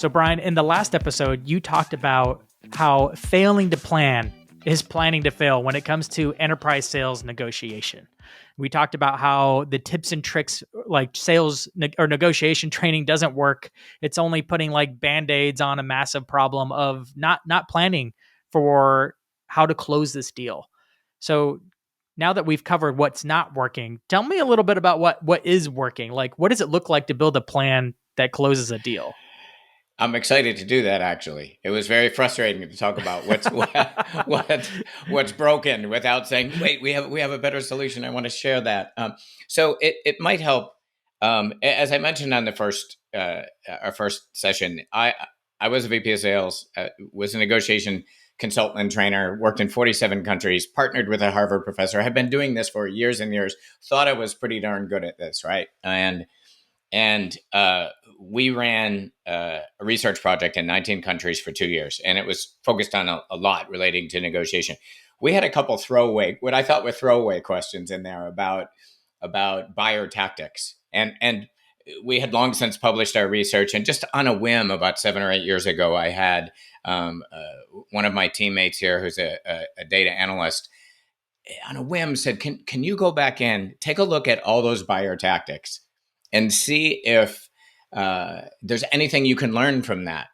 So, Brian, in the last episode, you talked about how failing to plan is planning to fail when it comes to enterprise sales negotiation. We talked about how the tips and tricks like sales or negotiation training doesn't work. It's only putting like band-aids on a massive problem of not planning for how to close this deal. So now that we've covered what's not working, tell me a little bit about what is working. Like, what does it look like to build a plan that closes a deal? I'm excited to do that. Actually, it was very frustrating to talk about what's broken without saying, "Wait, we have a better solution." I want to share that. So it might help. As I mentioned on the first our first session, I was a VP of sales, was a negotiation consultant and trainer, worked in 47 countries, partnered with a Harvard professor. I had been doing this for years and years. Thought I was pretty darn good at this, right? And we ran a research project in 19 countries for 2 years, and it was focused on a lot relating to negotiation. We had a couple what I thought were throwaway questions in there about buyer tactics, and we had long since published our research. And just on a whim, about 7 or 8 years ago, I had one of my teammates here, who's a data analyst, on a whim said, "Can you go back in, take a look at all those buyer tactics, and see if there's anything you can learn from that?"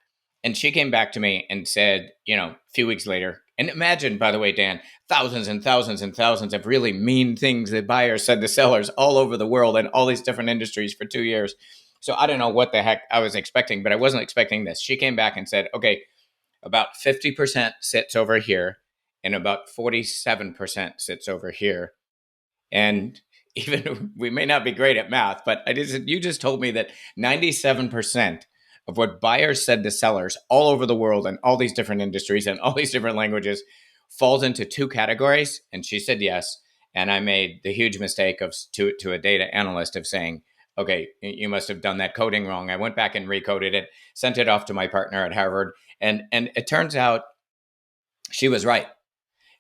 And she came back to me and said, a few weeks later, and imagine, by the way, Dan, thousands and thousands and thousands of really mean things that buyers said to sellers all over the world in all these different industries for 2 years. So I don't know what the heck I was expecting, but I wasn't expecting this. She came back and said, okay, about 50% sits over here and about 47% sits over here. And even we may not be great at math, but you just told me that 97% of what buyers said to sellers all over the world in all these different industries and all these different languages falls into two categories. And she said yes. And I made the huge mistake to a data analyst of saying, okay, you must have done that coding wrong. I went back and recoded it, sent it off to my partner at Harvard. And it turns out she was right,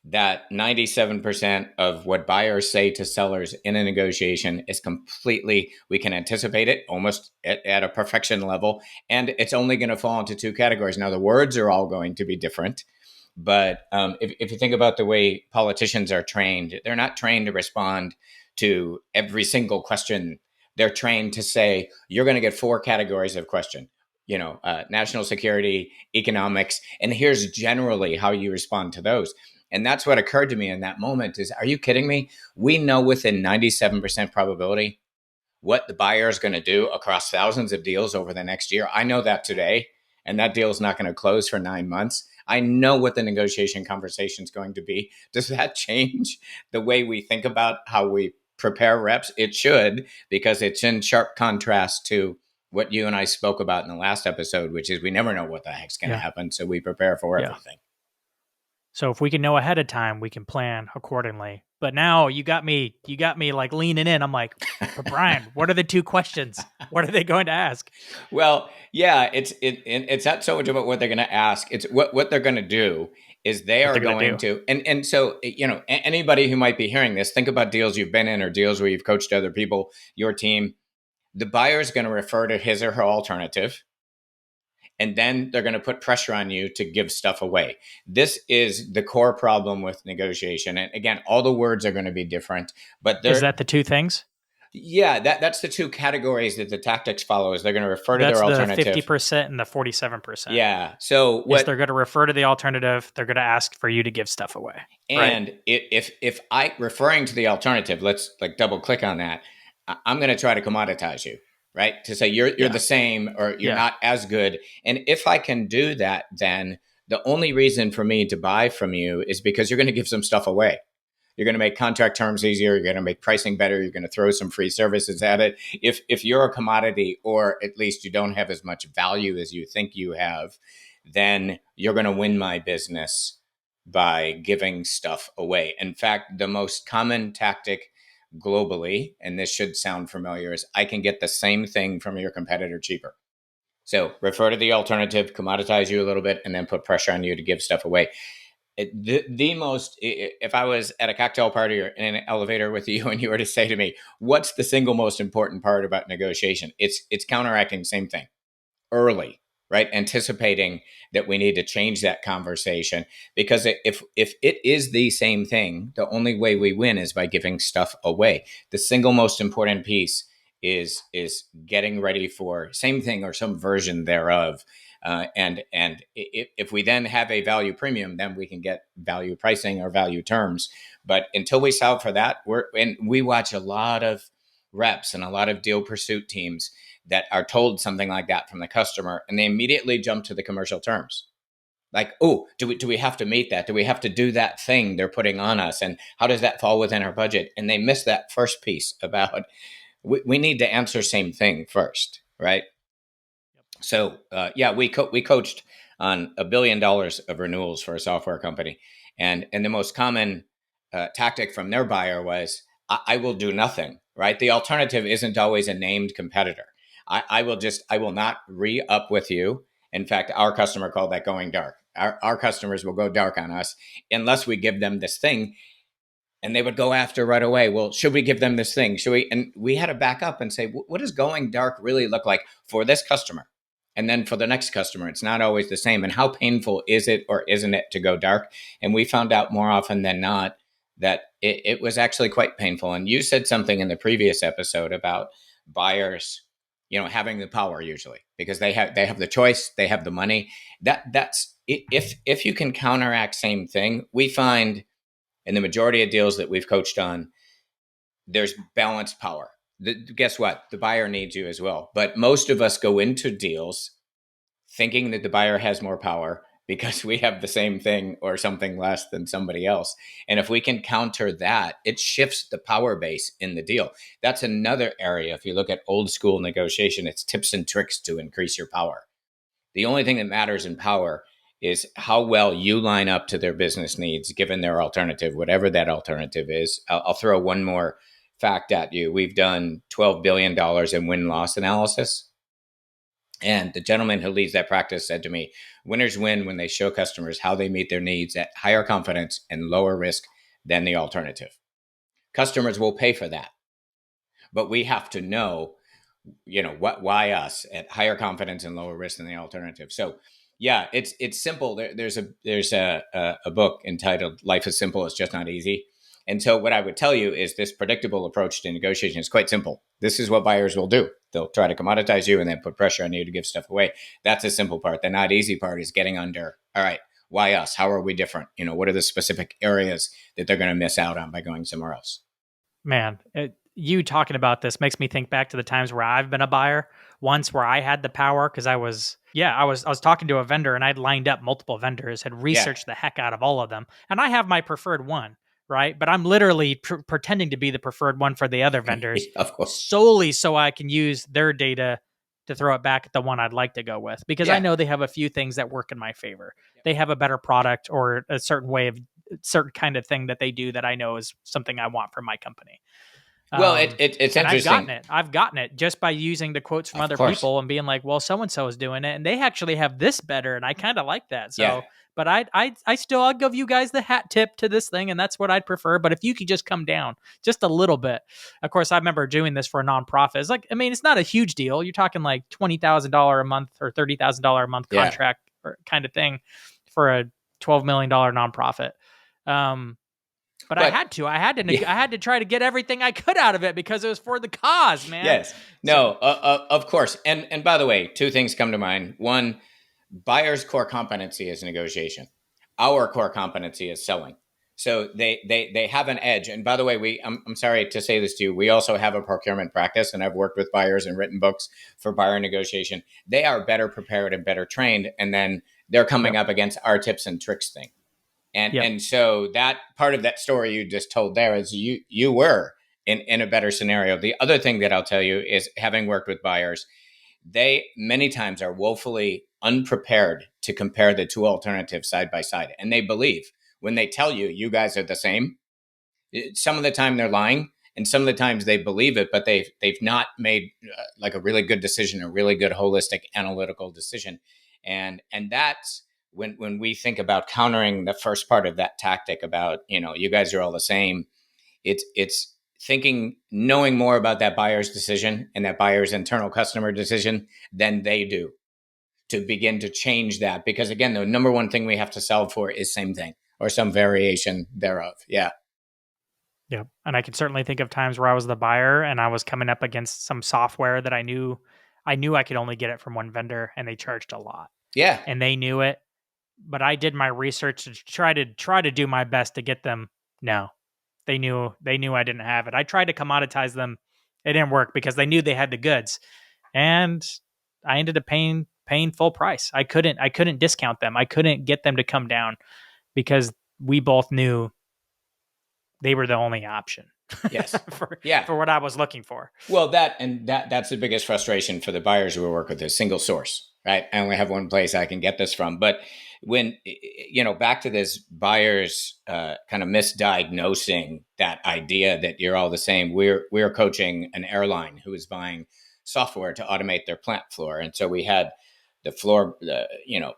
that 97% of what buyers say to sellers in a negotiation is completely, we can anticipate it almost at a perfection level. And it's only going to fall into two categories. Now, the words are all going to be different. But if you think about the way politicians are trained, they're not trained to respond to every single question. They're trained to say, you're going to get four categories of question. National security, economics, and here's generally how you respond to those. And that's what occurred to me in that moment is, are you kidding me? We know within 97% probability what the buyer is going to do across thousands of deals over the next year. I know that today, and that deal is not going to close for 9 months. I know what the negotiation conversation is going to be. Does that change the way we think about how we prepare reps? It should, because it's in sharp contrast to what you and I spoke about in the last episode, which is we never know what the heck's going to happen. So we prepare for everything. So if we can know ahead of time, we can plan accordingly. But now you got me like leaning in. I'm like, but Brian, what are the two questions? What are they going to ask? Well, yeah, it's not so much about what they're going to ask. It's what they're going to do is they are going to, and so, anybody who might be hearing this, think about deals you've been in or deals where you've coached other people, your team. The buyer is going to refer to his or her alternative. And then they're going to put pressure on you to give stuff away. This is the core problem with negotiation. And again, all the words are going to be different. But is that the two things? Yeah, that's the two categories that the tactics follow. Is they're going to refer to their alternative. That's the 50% and the 47%. Yeah. So they're going to refer to the alternative. They're going to ask for you to give stuff away. And right? if I referring to the alternative, let's double click on that. I'm going to try to commoditize you. Right? To say you're the same or you're not as good. And if I can do that, then the only reason for me to buy from you is because you're going to give some stuff away. You're going to make contract terms easier. You're going to make pricing better. You're going to throw some free services at it. If you're a commodity, or at least you don't have as much value as you think you have, then you're going to win my business by giving stuff away. In fact, the most common tactic globally, and this should sound familiar, is I can get the same thing from your competitor cheaper. So refer to the alternative, commoditize you a little bit, and then put pressure on you to give stuff away. If I was at a cocktail party or in an elevator with you and you were to say to me, what's the single most important part about negotiation? It's counteracting the same thing early. right? Anticipating that we need to change that conversation, because if it is the same thing, the only way we win is by giving stuff away. The single most important piece is getting ready for same thing or some version thereof. And if we then have a value premium, then we can get value pricing or value terms. But until we solve for that, we watch a lot of reps and a lot of deal pursuit teams that are told something like that from the customer, and they immediately jump to the commercial terms. Like, oh, do we have to meet that? Do we have to do that thing they're putting on us? And how does that fall within our budget? And they miss that first piece about we need to answer same thing first, right? So yeah, we coached on $1 billion of renewals for a software company, and the most common tactic from their buyer was, I will do nothing. Right, the alternative isn't always a named competitor. I will not re-up with you. In fact, our customer called that going dark. Our customers will go dark on us unless we give them this thing, and they would go after right away. Well, should we give them this thing? Should we? And we had to back up and say, what does going dark really look like for this customer? And then for the next customer, it's not always the same. And how painful is it or isn't it to go dark? And we found out more often than not that it was actually quite painful. And you said something in the previous episode about buyers, having the power usually because they have the choice, they have the money. That's if you can counteract same thing, we find in the majority of deals that we've coached on, there's balanced power. Guess what? The buyer needs you as well. But most of us go into deals thinking that the buyer has more power because we have the same thing or something less than somebody else. And if we can counter that, it shifts the power base in the deal. That's another area. If you look at old school negotiation, it's tips and tricks to increase your power. The only thing that matters in power is how well you line up to their business needs, given their alternative, whatever that alternative is. I'll throw one more fact at you. We've done $12 billion in win-loss analysis. And the gentleman who leads that practice said to me, winners win when they show customers how they meet their needs at higher confidence and lower risk than the alternative. Customers will pay for that. But we have to know, why us at higher confidence and lower risk than the alternative. So yeah, it's simple. There's a book entitled Life is Simple, It's Just Not Easy. And so what I would tell you is this predictable approach to negotiation is quite simple. This is what buyers will do. They'll try to commoditize you and then put pressure on you to give stuff away. That's the simple part. The not easy part is getting under, all right, why us? How are we different? What are the specific areas that they're going to miss out on by going somewhere else? Man, you talking about this makes me think back to the times where I've been a buyer. Once where I had the power because I was talking to a vendor and I'd lined up multiple vendors, had researched the heck out of all of them, and I have my preferred one, right? But I'm literally pretending to be the preferred one for the other vendors, of course, solely so I can use their data to throw it back at the one I'd like to go with because I know they have a few things that work in my favor. They have a better product or a certain way of certain kind of thing that they do that I know is something I want for my company. Well, it's interesting. I've gotten it just by using the quotes from other people and being like, well, so-and-so is doing it and they actually have this better. And I kind of like that. So, but I'll give you guys the hat tip to this thing. And that's what I'd prefer. But if you could just come down just a little bit, of course, I remember doing this for a nonprofit. It's like, it's not a huge deal. You're talking like $20,000 a month or $30,000 a month contract or kind of thing for a $12 million nonprofit. But I had to try to get everything I could out of it because it was for the cause, man. Yes. No, of course. And by the way, two things come to mind. One, buyer's core competency is negotiation. Our core competency is selling. So they have an edge. And by the way, I'm sorry to say this to you, we also have a procurement practice, and I've worked with buyers and written books for buyer negotiation. They are better prepared and better trained, and then they're coming up against our tips and tricks thing. And so that part of that story you just told there is you were in a better scenario. The other thing that I'll tell you is, having worked with buyers, they many times are woefully unprepared to compare the two alternatives side by side. And they believe when they tell you guys are the same, some of the time they're lying and some of the times they believe it, but they've not made like a really good decision, a really good holistic analytical decision. And that's when we think about countering the first part of that tactic about, you guys are all the same, it's knowing more about that buyer's decision and that buyer's internal customer decision than they do. to begin to change that. Because again, the number one thing we have to solve for is same thing or some variation thereof. Yeah. Yeah. And I can certainly think of times where I was the buyer and I was coming up against some software that I knew I could only get it from one vendor and they charged a lot. Yeah. And they knew it, but I did my research to try to do my best to get them. No. They knew I didn't have it. I tried to commoditize them. It didn't work because they knew they had the goods. And I ended up paying full price. I couldn't discount them. I couldn't get them to come down because we both knew they were the only option. Yes. for what I was looking for. Well, that's the biggest frustration for the buyers who we work with is single source, right? I only have one place I can get this from. But when, back to this buyers kind of misdiagnosing that idea that you're all the same. We're coaching an airline who is buying software to automate their plant floor. And so we had the floor,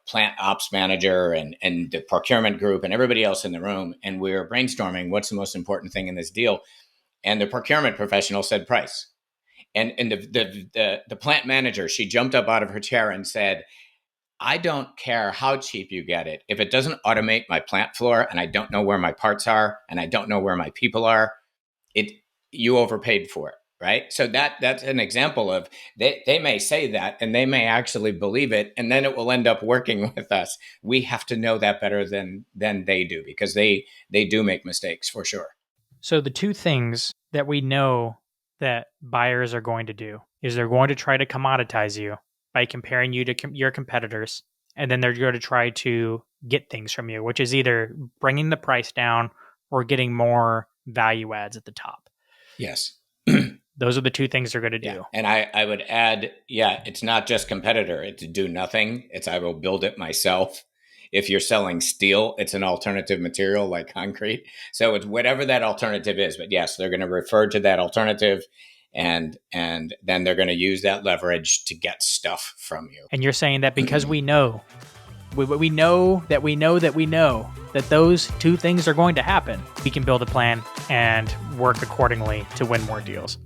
plant ops manager and the procurement group and everybody else in the room. And we were brainstorming what's the most important thing in this deal. And the procurement professional said price. And the plant manager, she jumped up out of her chair and said, I don't care how cheap you get it. If it doesn't automate my plant floor and I don't know where my parts are and I don't know where my people are, you overpaid for it. Right. So that's an example of they may say that and they may actually believe it. And then it will end up working with us. We have to know that better than they do because they do make mistakes for sure. So the two things that we know that buyers are going to do is they're going to try to commoditize you by comparing you to your competitors. And then they're going to try to get things from you, which is either bringing the price down or getting more value adds at the top. Yes. Those are the two things they're going to do. Yeah. And I would add, it's not just competitor. It's do nothing. It's I will build it myself. If you're selling steel, it's an alternative material like concrete. So it's whatever that alternative is. But yes, they're going to refer to that alternative and then they're going to use that leverage to get stuff from you. And you're saying that because we know that those two things are going to happen, we can build a plan and work accordingly to win more deals.